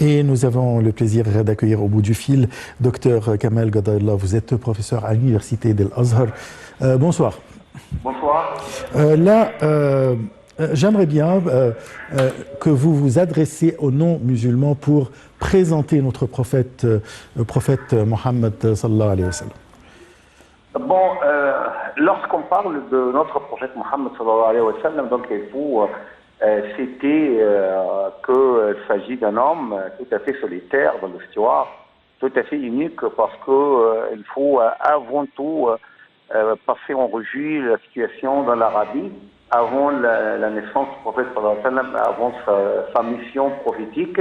Et nous avons le plaisir d'accueillir au bout du fil Dr Kamal Ghadaillah. Vous êtes professeur à l'université d'Al-Azhar. Bonsoir. Bonsoir. J'aimerais bien que vous vous adressiez aux non-musulmans pour présenter notre prophète, le prophète Mohammed sallallahu alayhi wa sallam. Bon, lorsqu'on parle de notre prophète Mohammed sallallahu alayhi wa sallam, donc il faut citer qu'il s'agit d'un homme tout à fait solitaire dans l'histoire, tout à fait unique parce qu'il faut avant tout passer en revue la situation dans l'Arabie avant la naissance du prophète sallallahu alayhi wa sallam, avant sa mission prophétique.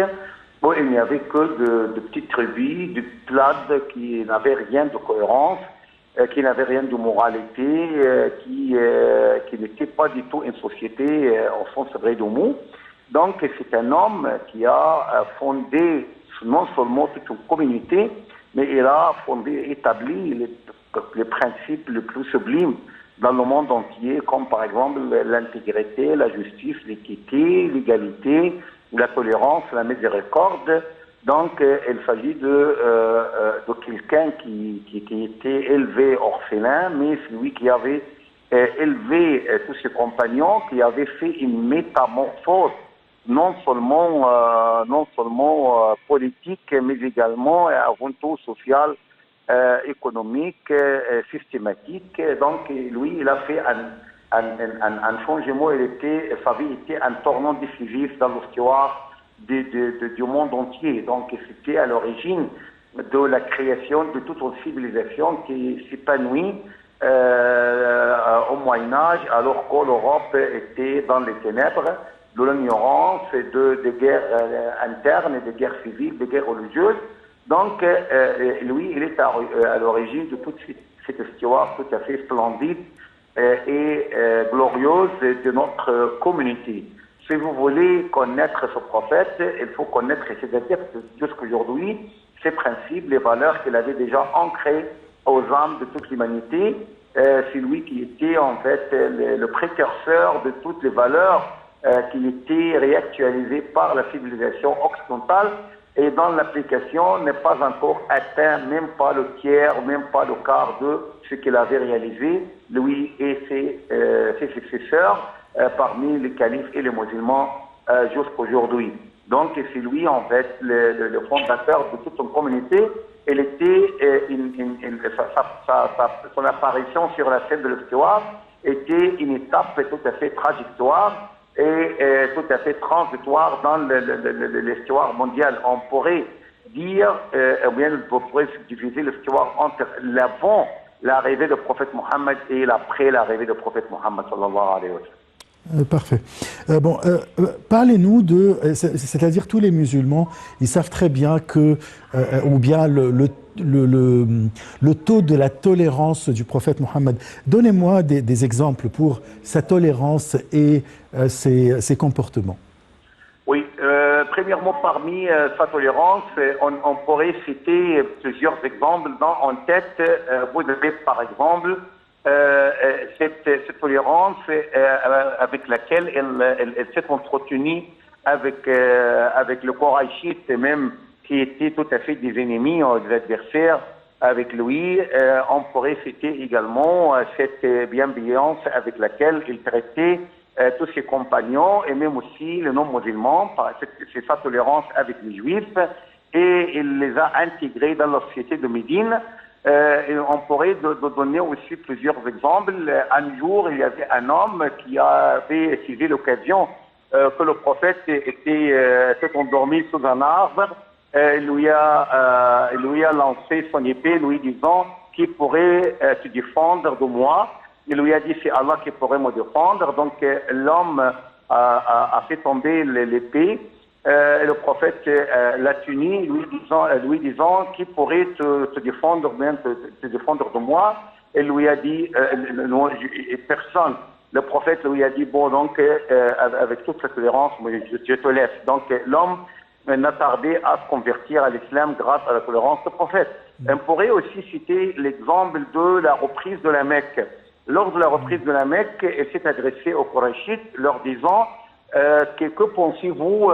Bon, il n'y avait que de petites tribus, du plades qui n'avaient rien de cohérence, qui n'avait rien de moralité, qui n'était pas du tout une société au sens vrai du mot. Donc c'est un homme qui a fondé non seulement toute une communauté, mais il a établi les principes les plus sublimes dans le monde entier, comme par exemple l'intégrité, la justice, l'équité, l'égalité, la tolérance, la miséricorde. Donc, il s'agit de quelqu'un qui était élevé orphelin, mais celui qui avait élevé tous ses compagnons, qui avait fait une métamorphose, non seulement politique, mais également avant tout sociale, économique, systématique. Donc, lui, il a fait un changement. Sa vie était un tournant décisif dans l'histoire du monde entier. Donc c'était à l'origine de la création de toute une civilisation qui s'épanouit au Moyen-Âge, alors que l'Europe était dans les ténèbres de l'ignorance, des guerres internes, des guerres civiles, des guerres religieuses. Donc lui, il est à l'origine de toute cette histoire tout à fait splendide et glorieuse de notre communauté. Si vous voulez connaître ce prophète, il faut connaître ses adeptes jusqu'aujourd'hui, ses principes, les valeurs qu'il avait déjà ancrées aux âmes de toute l'humanité. C'est lui qui était en fait le précurseur de toutes les valeurs qui étaient réactualisées par la civilisation occidentale et dont l'application n'est pas encore atteint, même pas le tiers, même pas le quart de ce qu'il avait réalisé, lui et ses successeurs. Parmi les califes et les musulmans jusqu'aujourd'hui. Donc c'est lui en fait le fondateur de toute une communauté. Il était son apparition sur la scène de l'histoire était une étape tout à fait trajectoire et tout à fait transitoire dans l'histoire mondiale. On pourrait dire, ou bien on pourrait diviser l'histoire entre l'avant l'arrivée du prophète Mohammed et l'après l'arrivée du prophète Mohammed sallallahu alayhi wa sallam. Parfait. Parlez-nous c'est-à-dire tous les musulmans, ils savent très bien que, ou bien le taux de la tolérance du prophète Mohammed. Donnez-moi des exemples pour sa tolérance et ses comportements. Oui, premièrement, parmi sa tolérance, on pourrait citer plusieurs exemples. En tête, vous avez par exemple cette tolérance avec laquelle elle s'est entretenue avec le Qurayshite, même qui étaient tout à fait des ennemis, des adversaires avec lui. On pourrait citer également cette bienveillance avec laquelle il traitait tous ses compagnons et même aussi les non-musulmans. C'est sa tolérance avec les juifs et il les a intégrés dans la société de Médine. Et on pourrait donner aussi plusieurs exemples. Un jour, il y avait un homme qui avait saisi l'occasion que le prophète était endormi sous un arbre. Il lui a lancé son épée, lui disant qui pourrait te défendre de moi. Il lui a dit c'est Allah qui pourrait me défendre. Donc l'homme a fait tomber l'épée. Le prophète l'a tenu, lui disant qui pourrait te défendre, bien te défendre de moi. Il lui a dit personne. Le prophète lui a dit bon donc avec toute la tolérance, je te laisse. Donc l'homme n'a tardé à se convertir à l'islam grâce à la tolérance du prophète. On pourrait aussi citer l'exemple de la reprise de la Mecque. Lors de la reprise de la Mecque, il s'est adressé aux Qurayshites leur disant Que pensez-vous,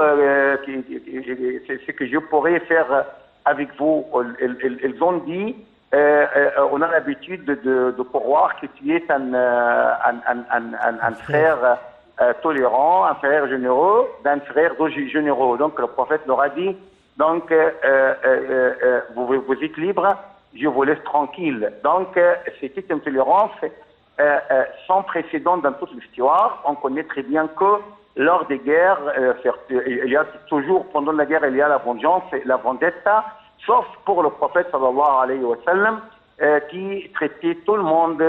c'est ce que je pourrais faire avec vous? Ils ont dit, on a l'habitude de croire que tu es un frère tolérant, un frère généreux, d'un frère généreux. Donc le prophète leur a dit, donc vous êtes libre, je vous laisse tranquille. Donc c'était une tolérance sans précédent dans toute l'histoire. On connaît très bien que lors des guerres, il y a toujours, pendant la guerre, il y a la vengeance, la vendetta, sauf pour le prophète sallallahu alayhi wa sallam, qui traitait tout le monde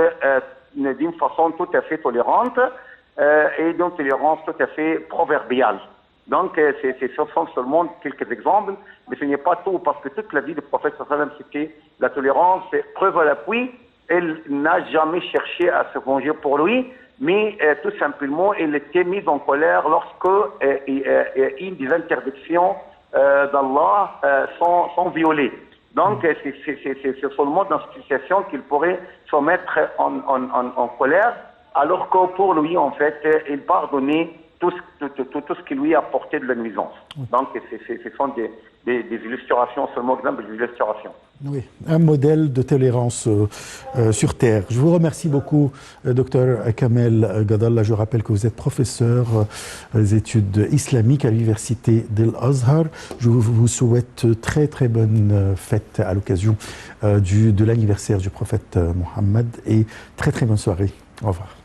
d'une façon tout à fait tolérante et d'une tolérance tout à fait proverbiale. Donc, ce sont seulement quelques exemples, mais ce n'est pas tout, parce que toute la vie du prophète sallallahu alayhi wa sallam, c'était la tolérance, preuve à l'appui. Elle n'a jamais cherché à se venger pour lui, mais tout simplement, elle était mise en colère lorsque des interdictions d'Allah sont violées. Donc, c'est seulement dans cette situation qu'il pourrait se mettre en colère, alors que pour lui, en fait, il pardonnait tout ce qui lui apportait de la nuisance. Donc, ce sont des illustrations, seulement exemple des illustrations. Oui, un modèle de tolérance sur Terre. Je vous remercie beaucoup, Dr Kamel Gadallah. Je rappelle que vous êtes professeur des études islamiques à l'université d'Al-Azhar. Je vous souhaite très très bonne fête à l'occasion de l'anniversaire du prophète Mohammed et très très bonne soirée. Au revoir.